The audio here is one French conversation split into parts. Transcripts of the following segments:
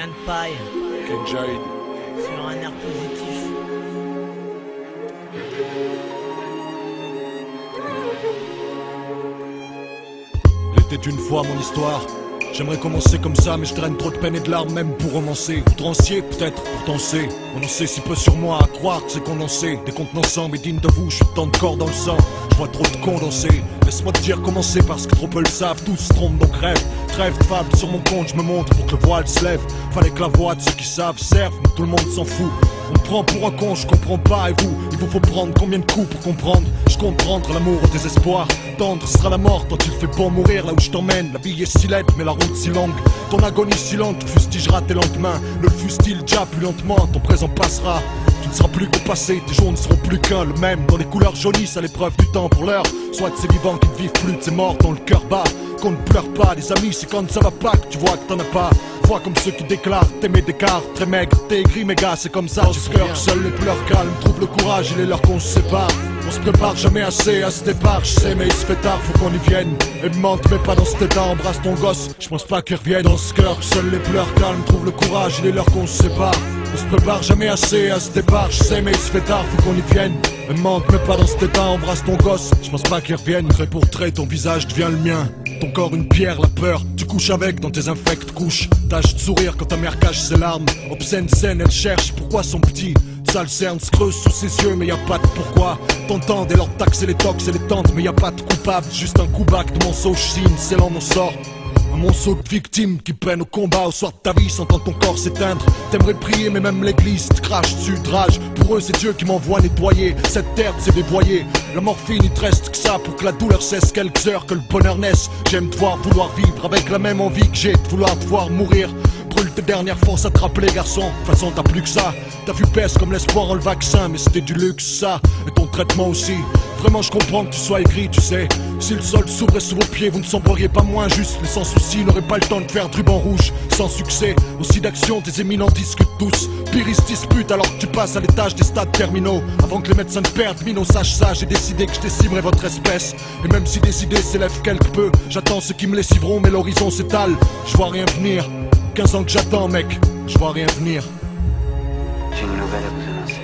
Chien de paille. Kenjaïd. Sur un air positif. Il était une fois mon histoire. J'aimerais commencer comme ça, mais je traîne trop de peine et de larmes, même pour romancer. Outrancier, peut-être, pourtant c'est. On en sait si peu sur moi, à croire que c'est condensé. Des contenants ensemble et dignes de vous, je suis tant de corps dans le sang. Je vois trop de condensés. Laisse-moi te dire comment c'est, parce que trop peu le savent. Tous se trompent donc rêve. Trêve de fable sur mon compte, je me montre pour que le voile se lève. Fallait que la voix de ceux qui savent serve, mais tout le monde s'en fout. On me prend pour un con, je comprends pas, et vous, il vous faut prendre combien de coups pour comprendre? Je compte prendre l'amour au désespoir. Tendre sera la mort tant il fait bon mourir là où je t'emmène. La vie est si laide, mais la route si longue. Ton agonie si lente, tu fustigeras tes lendemains. Le fustile déjà plus lentement, ton présent passera. Tu ne seras plus qu'au passé, tes jours ne seront plus qu'un, le même. Dans les couleurs jaunissent à l'épreuve du temps pour l'heure. Soit de ces vivants qui ne vivent plus, de ces morts dont le cœur bat. Qu'on ne pleure pas, les amis, c'est quand ça va pas que tu vois que t'en as pas. Vois comme ceux qui déclarent t'aimer des cartes très maigres. T'es aigri mes gars, c'est comme ça. Du cœur, seuls les pleurs calmes trouvent le courage, il est l'heure qu'on se sépare. On se prépare jamais assez à ce départ, je sais mais il se fait tard, faut qu'on y vienne. Et me mente mais pas dans cet état, embrasse ton gosse, je pense pas qu'il revienne. Dans ce cœur, seuls les pleurs calmes trouvent le courage, il est l'heure qu'on se sépare. On se prépare jamais assez à ce départ, je sais mais il se fait tard, faut qu'on y vienne. Et me mente mais pas dans cet état, embrasse ton gosse, je pense pas qu'il revienne. Trait pour trait, ton visage devient le mien. Ton corps une pierre, la peur, tu couches avec dans tes infectes couches. Tâche de sourire quand ta mère cache ses larmes. Obscène scène, elle cherche pourquoi son petit sale cerne se creuse sous ses yeux, mais y a pas de pourquoi. T'entends dès lors taxer les tox et les tentes, mais y a pas de coupable. Juste un coup back de monceau, chine, scellant mon sort. Un monceau de victime qui peine au combat au soir de ta vie, sentant ton corps s'éteindre. T'aimerais prier, mais même l'église te crache dessus de rage. Pour eux, c'est Dieu qui m'envoie nettoyer. Cette terre s'est dévoyée. La morphine, il te reste que ça pour que la douleur cesse. Quelques heures que le bonheur naisse. J'aime te voir vouloir vivre avec la même envie que j'ai de vouloir te voir mourir. Brûle tes dernières forces à te rappeler, garçon. De toute façon, t'as plus que ça. Ta vue pèse comme l'espoir en le vaccin, mais c'était du luxe, ça. Et ton traitement aussi. Vraiment, je comprends que tu sois aigri, tu sais. Si le sol s'ouvrait sous vos pieds, vous ne sembleriez pas moins juste. Mais sans souci, n'aurait pas le temps de faire du ruban rouge. Sans succès, aussi d'action, tes éminents discutent tous. Pire, ils se disputent alors que tu passes à l'étage des stades terminaux. Avant que les médecins ne perdent, Mino, sache ça, j'ai décidé que je décimerai votre espèce. Et même si des idées s'élèvent quelque peu, j'attends ceux qui me lessiveront, mais l'horizon s'étale. Je vois rien venir. 15 ans que j'attends, mec, je vois rien venir. J'ai une nouvelle à vous annoncer.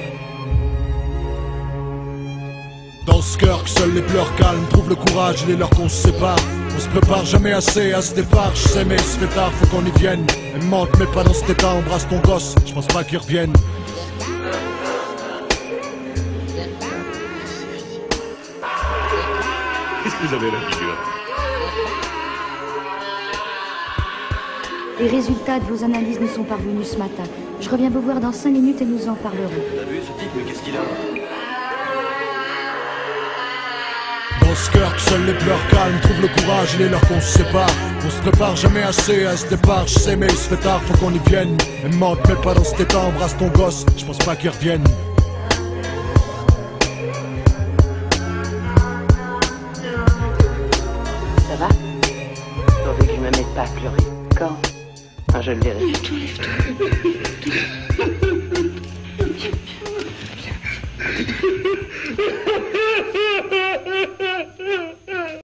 Dans ce cœur que seuls les pleurs calmes trouvent le courage, il est l'heure qu'on se sépare. On se prépare jamais assez à ce départ, je sais mais il se fait tard, faut qu'on y vienne. Elle me mente mais pas dans cet état, embrasse ton gosse, je pense pas qu'il revienne. Qu'est-ce que vous avez la figure? Les résultats de vos analyses nous sont parvenus ce matin. Je reviens vous voir dans 5 minutes et nous en parlerons. T'as vu ce type, mais qu'est-ce qu'il a? Dans ce cœur que seuls les pleurs calmes trouvent le courage, il est l'heure qu'on se sépare. On se prépare jamais assez à ce départ, je sais mais il se fait tard, faut qu'on y vienne. Elle me mente mais pas dans cet état, embrasse ton gosse, je pense pas qu'il revienne. Ça va? Pourvu que je me mette pas à pleurer. Quand? Je le vérifie.